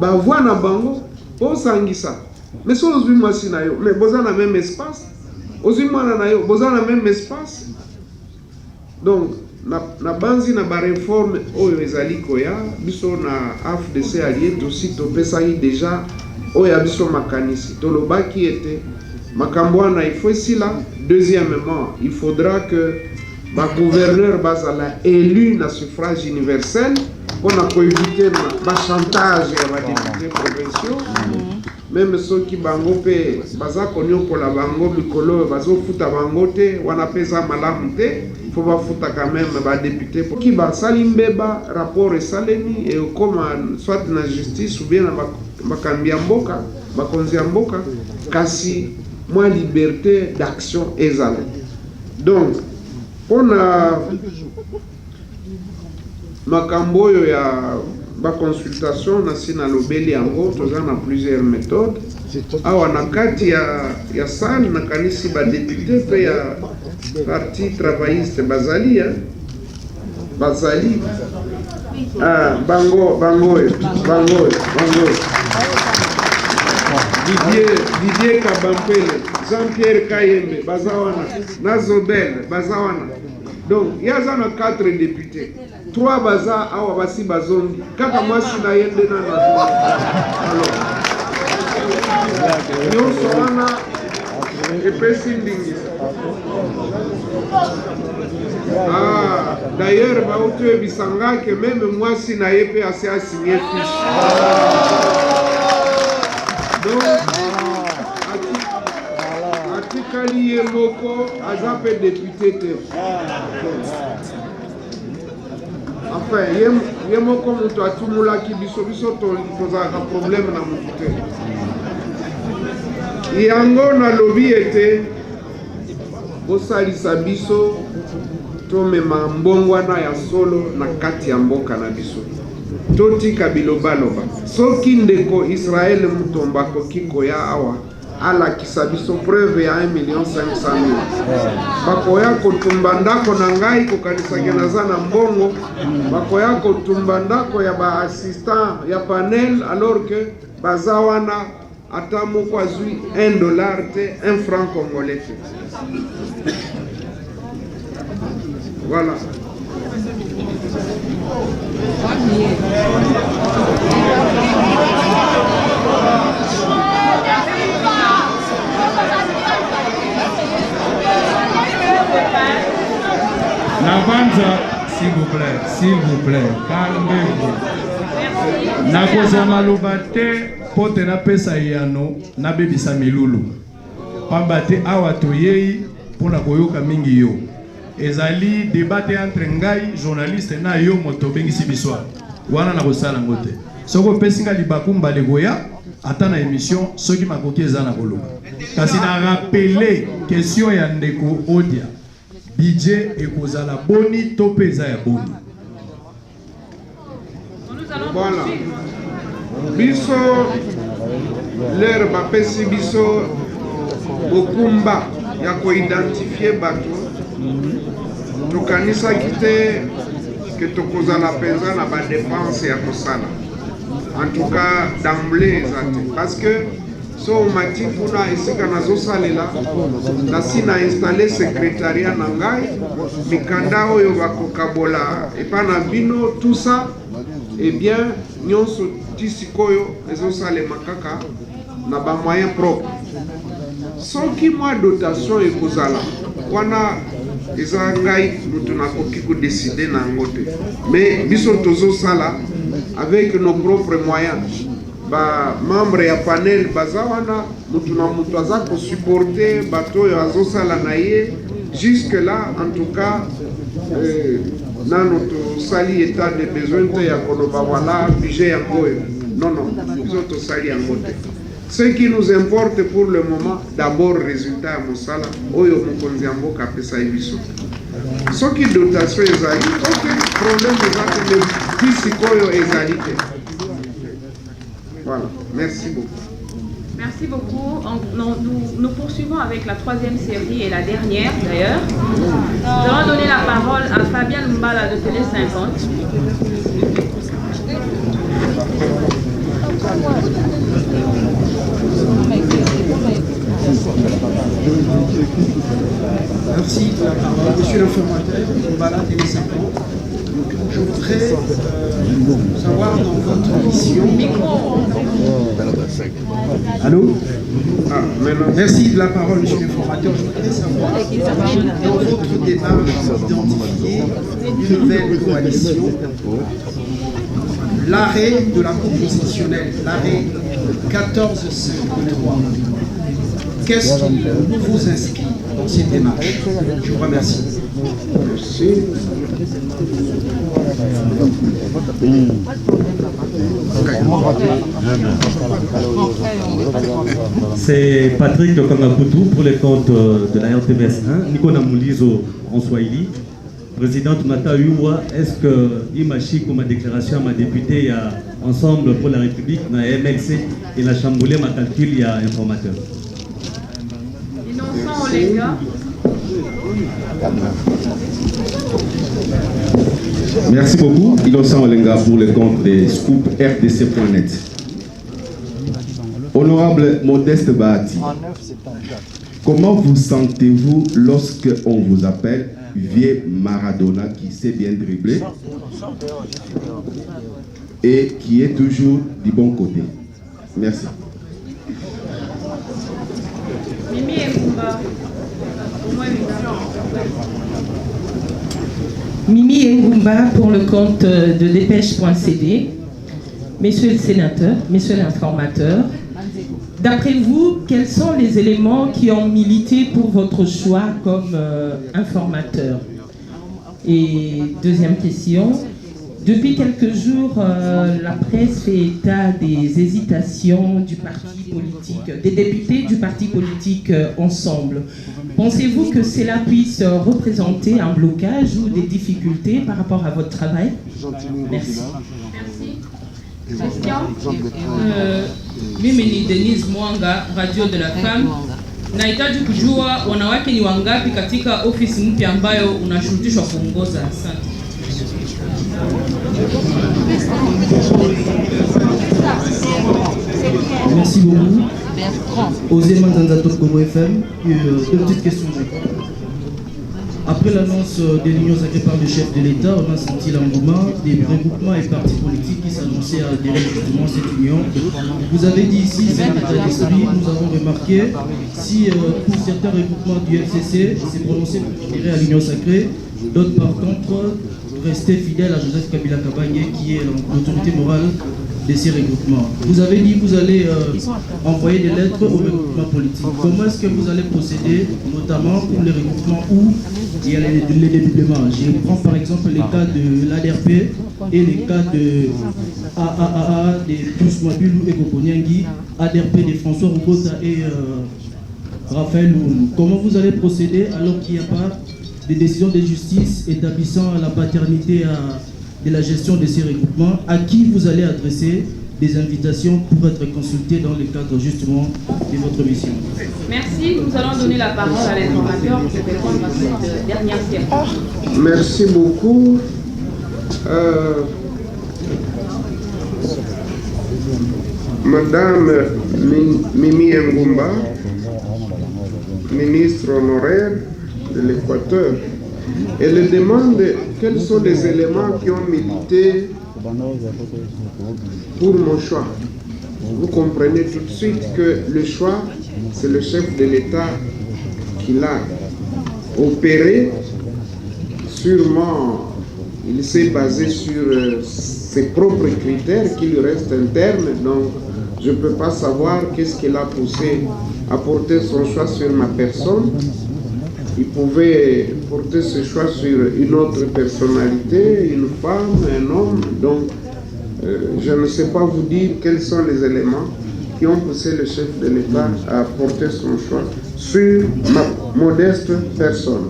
bavoi na bango po sangisa. Mais so ozwi mwasi na yo mais boza na même espace, ozwi mwana na yo boza na même espace. Donc na banzi na ba réforme oyo ezali koya biso na AFDC allié aussi topesaki déjà oyo biso makanisi tolobaki ete makambo wana il faut sila. Deuxièmement, il faudra que le gouverneur bazala élu na suffrage universel pour éviter le chantage des députés provinciaux. Même ceux qui bango pe baza konyo pour la bango mikolo bazo futa bango te wana pesa malamu te, faut ba futa quand même ba député pour qui ba salimbeba rapport esalemi et comme soit na justice ou bien na bakambia mboka bakonzi mboka kasi moins liberté d'action ezala. Donc on a makambo yo ya ba consultation na sina lobeli yango toza na plusieurs méthodes. Awa na kati ya salle na kanisi ba député pe ya parti travailliste bazali bango Didier Kabampele, Jean-Pierre Kayembe, Bazawana, Nazobel, Bazawana. Donc, il y a 4 députés. 3 Baza, Awabasi Bazongi. Kaka Mwasi na yende na Nazobel. Alors, nous sommes et Pessindingi. Ah, d'ailleurs, Baoutu Bisanga, que même Mwasi na yepe assez à signer fiche. Donc, atikali yemoko azape député. Enfin, yemoko mutu atumulaki biso tozaka problème na mutu te. Yango na lobi ete bosalisa biso tomema mbongwana ya solo na kati ya mboka na biso. Totika bilobaloba soki ndeko Israel mutomba koki koya awa ala kisabiso preuve ya 1,5 million. Bakoya kotumba ndako na ngai kokanisa kenaza na mbongo, bakoya kotumba ndako ya ba assistant ya panel alors que bazawana ata moko azui $1 te 1 franc congolais. Voilà. Navanza, s'il vous plaît, calmez-vous. Nakozama lobate pote na pesa yano na bebisa milulu. Pambate awa toyei pona koyoka mingi yo. Ezali débat entre ngai journaliste na yo moto bengisi biswa. Wana na kosala ngote. Soko pesinga libakumba legoya ata na émission soki makoki ezana koloba. Kasi na rappeler question ya ndeko Odia. Budget ekozala boni to pesa ya boni. Voilà. Biso l'air bapesi biso bokumba ya ko identifier bato. Tokanisa kite que tokozala penza na ba dépense ya kosala. En tout cas d'emblée parce que so mati kuna esika nazosalela nasi na installer secrétariat na ngai mikanda oyo bakokabola epa na bino tout ça et bien nyonso tisikoyo ezosalema kaka na ba moyen propre soki mwa dotation ekozala wana eza ngai mutu nakoki kodeside na yango te mais biso tozosala avec nos propres moyens. Ba membre ya panel bazawana mutu na mutu aza ko supporter bato ya azosala na ye jusque là en tout cas na notre sali état de besoin te ya koloba wala budget ya ngoyo non biso to sali yango te Ce qui nous importe pour le moment, d'abord résultat à Moussala, Oyo Mokonziambo Kapesa Ebiso. Ce qui dotation ezali, ok, problème des actes, Pisikoyo ezalité. Voilà, merci beaucoup. Merci beaucoup. Nous poursuivons avec la troisième série et la dernière d'ailleurs. Nous allons donner la parole à Fabien Mbala de Télé 50. Merci de la parole. Monsieur l'informateur, Mbala Télé 50. Je voudrais savoir dans votre mission. Allô? Merci de la parole, monsieur l'informateur. Je voudrais savoir dans votre démarche d'identifier une nouvelle coalition, l'arrêt de la Cour constitutionnelle, l'arrêt 1453. Qu'est-ce qui vous inscrit dans cette démarche? Je vous remercie. Merci. C'est Patrick Kangaputu pour les comptes de la RTVS 1. Nicolas Moulizo en Swahili. Présidente Mata Uwa, est-ce que Imachi, comme ma déclaration à ma députée, il y a Ensemble pour la République, na MLC et la Chamboulé, ma calcul, il y a informateur. Innocent Olenga. Merci beaucoup, Innocent Olenga pour le compte des Scoop RDC.net. Honorable Modeste Bahati, comment vous sentez-vous lorsque on vous appelle vieux Maradona qui sait bien dribbler et qui est toujours du bon côté? Merci. Mimi Engumba. Mimi Engumba pour le compte de dépêche.cd. Messieurs les sénateurs, messieurs les informateurs, d'après vous, quels sont les éléments qui ont milité pour votre choix comme informateur? Et deuxième question, depuis quelques jours, la presse fait état des hésitations du parti politique, des députés du parti politique Ensemble. Pensez-vous que cela puisse représenter un blocage ou des difficultés par rapport à votre travail? Merci. Mimi ni Denise Mwanga, Radio de la Femme. Nahitaji kujua wanawake ni wangapi katika ofisi mpya ambayo unashurutishwa kuongoza. Asante. Merci beaucoup. Osé Manzanza Tokobo FM. Deux petites questions. Après l'annonce des unions sacrées par le chef de l'État, on a senti l'engouement des regroupements et partis politiques qui s'annonçaient à adhérer justement à cette union. Vous avez dit ici, c'est un état d'esprit, nous avons remarqué, si pour certains regroupements du FCC s'est prononcé pour adhérer à l'union sacrée, d'autres par contre restaient fidèles à Joseph Kabila Kabange qui est l'autorité morale de ces regroupements. Vous avez dit que vous allez envoyer des lettres aux regroupements politiques. Comment est-ce que vous allez procéder, notamment pour les regroupements où il y a les dédoublements? Je prends par exemple les cas de l'ADRP et les cas de AAA, des Tous Mabulou et Goponiangi, ADRP de François Rugota et Raphaël Lourou. Comment vous allez procéder alors qu'il n'y a pas de décision de justice établissant la paternité de la gestion de ces regroupements? À qui vous allez adresser des invitations pour être consulté dans le cadre justement de votre mission? Merci. Nous allons donner la parole à l'informateur pour répondre à cette dernière question. Merci beaucoup. Madame Mimi Engumba, ministre honoraire de l'Équateur, elle demande quels sont les éléments qui ont milité pour mon choix. Vous comprenez tout de suite que le choix, c'est le chef de l'État qui l'a opéré. Sûrement, il s'est basé sur ses propres critères qui lui restent internes. Donc, je ne peux pas savoir qu'est-ce qui l'a poussé à porter son choix sur ma personne. Il pouvait porter ce choix sur une autre personnalité, une femme, un homme. Donc, je ne sais pas vous dire quels sont les éléments. qui ont poussé le chef de l'État à porter son choix sur ma modeste personne.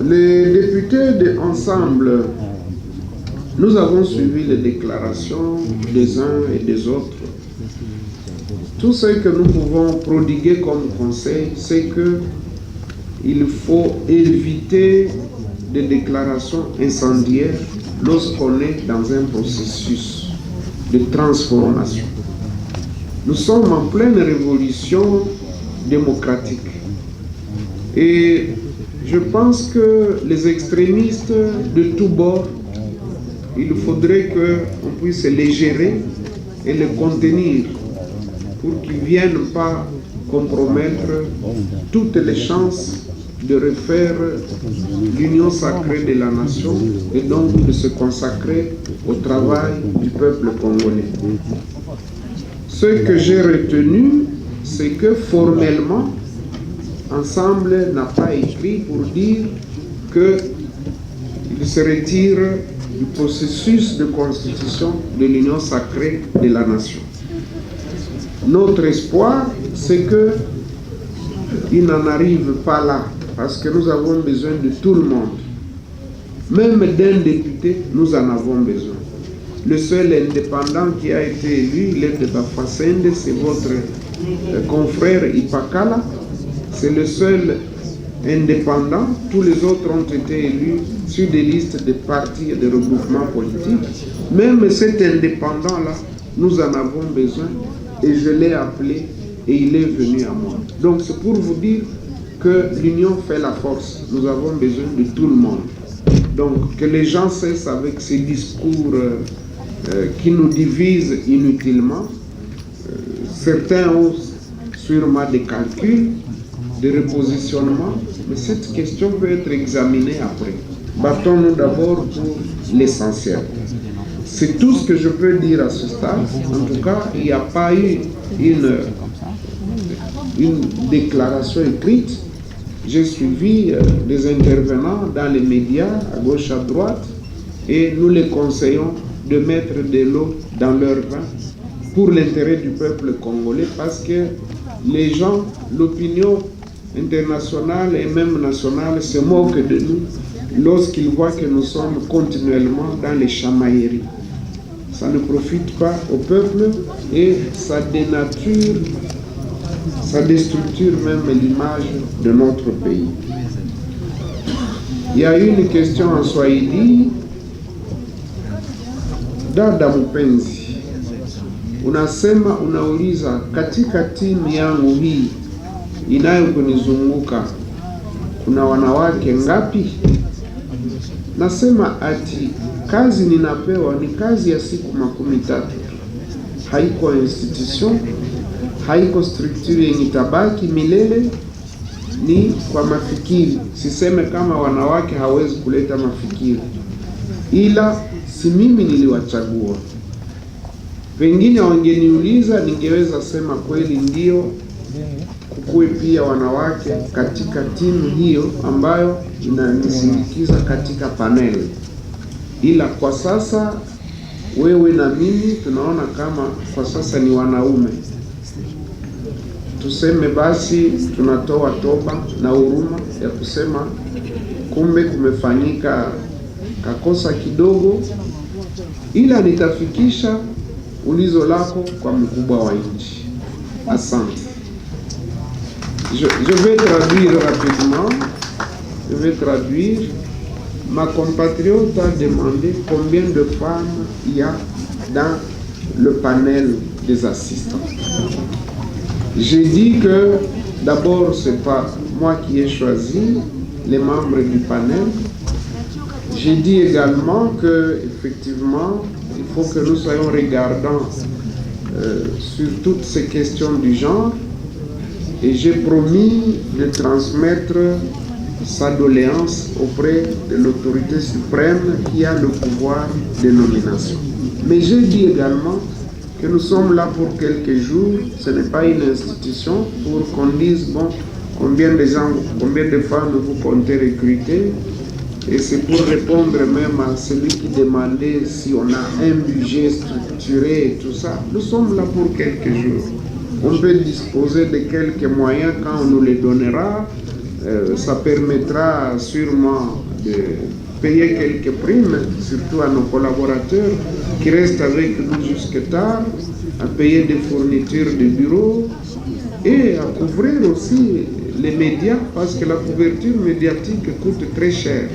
Les députés de Ensemble, nous avons suivi les déclarations des uns et des autres. Tout ce que nous pouvons prodiguer comme conseil, c'est que il faut éviter des déclarations incendiaires lorsqu'on est dans un processus de transformation. Nous sommes en pleine révolution démocratique. Et je pense que les extrémistes de tous bords, il faudrait qu'on puisse les gérer et les contenir pour qu'ils ne viennent pas compromettre toutes les chances de refaire l'union sacrée de la nation et donc de se consacrer au travail du peuple congolais. Ce que j'ai retenu, c'est que formellement, Ensemble n'a pas écrit pour dire qu'il se retire du processus de constitution de l'union sacrée de la nation. Notre espoir, c'est qu'il n'en arrive pas là, parce que nous avons besoin de tout le monde. Même d'un député, nous en avons besoin. Le seul indépendant qui a été élu, il est de Bafasende, c'est votre confrère Ipakala. C'est le seul indépendant. Tous les autres ont été élus sur des listes de partis et de regroupements politiques. Même cet indépendant-là, nous en avons besoin et je l'ai appelé et il est venu à moi. Donc c'est pour vous dire que l'union fait la force. Nous avons besoin de tout le monde. Donc que les gens cessent avec ces discours qui nous divisent inutilement. Certains ont sûrement des calculs, des repositionnements, mais cette question peut être examinée après. Battons-nous d'abord pour l'essentiel. C'est tout ce que je peux dire à ce stade. En tout cas, il n'y a pas eu une déclaration écrite. J'ai suivi des intervenants dans les médias, à gauche, à droite, et nous les conseillons de mettre de l'eau dans leur vin pour l'intérêt du peuple congolais, parce que les gens, l'opinion internationale et même nationale se moquent de nous lorsqu'ils voient que nous sommes continuellement dans les chamailleries. Ça ne profite pas au peuple et ça dénature, ça déstructure même l'image de notre pays. Il y a eu une question en Swahili. Dada mpenzi, unasema unauliza katika timu yangu hii inayokunizunguka kuna wanawake ngapi? Nasema ati kazi ninapewa ni kazi ya siku 30. Haiko institution, haiko structure yenye tabaki milele, ni kwa mafikiri. Siseme kama wanawake hawezi kuleta mafikiri, ila si mimi niliwachagua. Pengine wangeniuliza, ningeweza sema kweli ndio, kukuwe pia wanawake katika timu hiyo ambayo inanisindikiza katika panel. Ila kwa sasa wewe na mimi tunaona kama kwa sasa ni wanaume. Tuseme basi tunatoa toba na huruma ya kusema kumbe kumefanyika kakosa kidogo, ila nitafikisha ulizo lako kwa mkubwa wa nchi. Asante. Je vais traduire rapidement. Je vais traduire. Ma compatriote a demandé combien de femmes il y a dans le panel des assistants. J'ai dit que d'abord c'est pas moi qui ai choisi les membres du panel. J'ai dit également que effectivement il faut que nous soyons regardants sur toutes ces questions du genre, et j'ai promis de transmettre sa doléance auprès de l'autorité suprême qui a le pouvoir de nomination. Mais j'ai dit également que nous sommes là pour quelques jours, ce n'est pas une institution pour qu'on dise bon, combien de gens, combien de femmes vous comptez recruter. Et c'est pour répondre même à celui qui demandait si on a un budget structuré et tout ça. Nous sommes là pour quelques jours. On peut disposer de quelques moyens quand on nous les donnera. Ça permettra sûrement de payer quelques primes, surtout à nos collaborateurs qui restent avec nous jusque tard, à payer des fournitures de bureaux et à couvrir aussi les médias, parce que la couverture médiatique coûte très cher.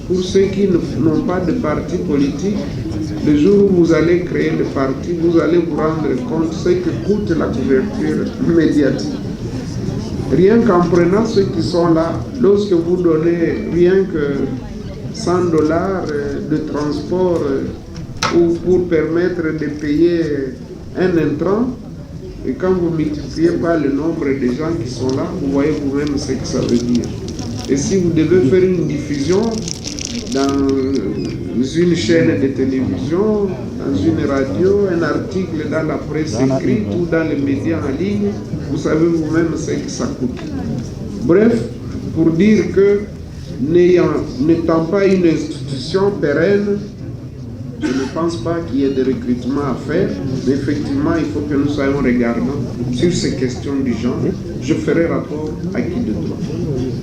Pour ceux qui n'ont pas de parti politique, le jour où vous allez créer le parti, vous allez vous rendre compte de ce que coûte la couverture médiatique. Rien qu'en prenant ceux qui sont là, lorsque vous donnez rien que $100 de transport ou pour permettre de payer un intrant, et quand vous multipliez par le nombre de gens qui sont là, vous voyez vous-même ce que ça veut dire. Et si vous devez faire une diffusion dans une chaîne de télévision, dans une radio, un article dans la presse écrite ou dans les médias en ligne, vous savez vous-même ce que ça coûte. Bref, pour dire que n'étant pas une institution pérenne, je ne pense pas qu'il y ait de recrutement à faire, mais effectivement, il faut que nous soyons regardants sur ces questions du genre. Je ferai rapport à qui de droit.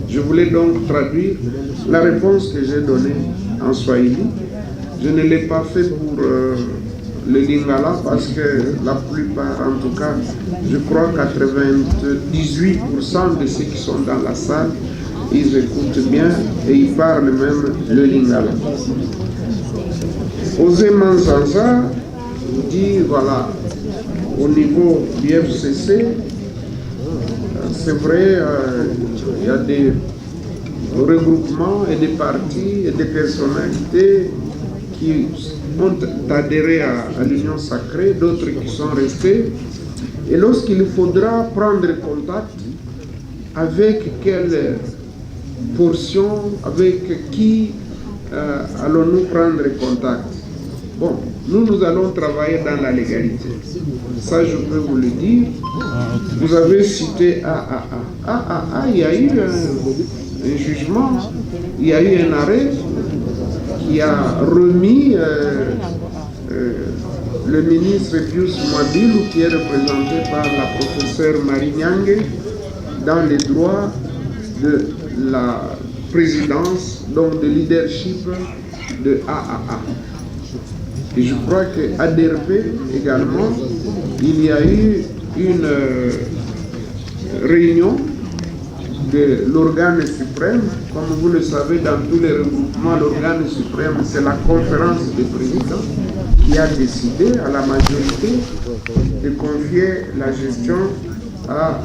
Je voulais donc traduire la réponse que j'ai donnée en Swahili. Je ne l'ai pas fait pour le Lingala parce que la plupart, en tout cas, je crois 98% de ceux qui sont dans la salle, ils écoutent bien et ils parlent même le Lingala. Osé Manzanza dit, voilà, au niveau du FCC, c'est vrai, il y a des regroupements et des partis et des personnalités qui ont adhéré à l'Union sacrée, d'autres qui sont restés. Et lorsqu'il faudra prendre contact, avec quelle portion, avec qui allons-nous prendre contact? Bon, nous allons travailler dans la légalité. Ça, je peux vous le dire. Vous avez cité AAA. Il y a eu un jugement, il y a eu un arrêt qui a remis le ministre Pius Mwabilou, qui est représenté par la professeure Marie Nyange, dans les droits de la présidence, donc de leadership de AAA. Et je crois qu'à DRP également, il y a eu une réunion de l'organe suprême. Comme vous le savez, dans tous les regroupements, l'organe suprême, c'est la conférence des présidents qui a décidé à la majorité de confier la gestion à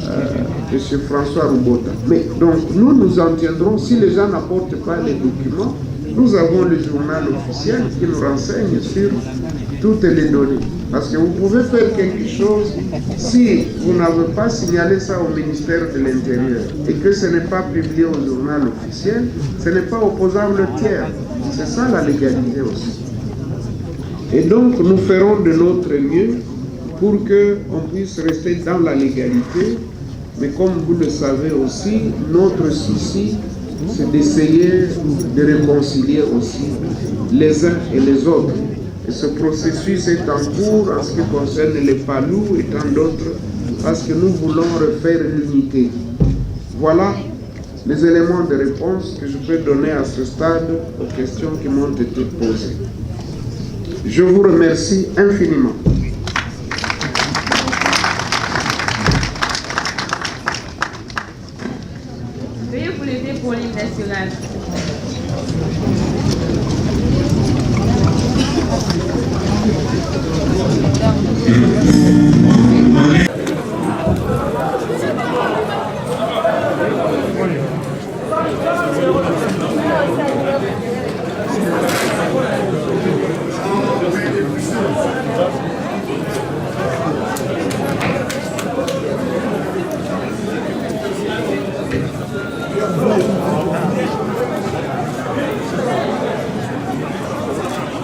M. François Roubota. Mais donc, nous en tiendrons, si les gens n'apportent pas les documents, nous avons le journal officiel qui nous renseigne sur toutes les données. Parce que vous pouvez faire quelque chose, si vous n'avez pas signalé ça au ministère de l'Intérieur et que ce n'est pas publié au journal officiel, ce n'est pas opposable tiers. C'est ça la légalité aussi. Et donc nous ferons de notre mieux pour qu'on puisse rester dans la légalité. Mais comme vous le savez aussi, notre souci, c'est d'essayer de réconcilier aussi les uns et les autres. Et ce processus est en cours en ce qui concerne les Palous et tant d'autres, parce que nous voulons refaire l'unité. Voilà les éléments de réponse que je peux donner à ce stade aux questions qui m'ont été posées. Je vous remercie infiniment. Veuillez vous lever pour l'hymne national. Thank you.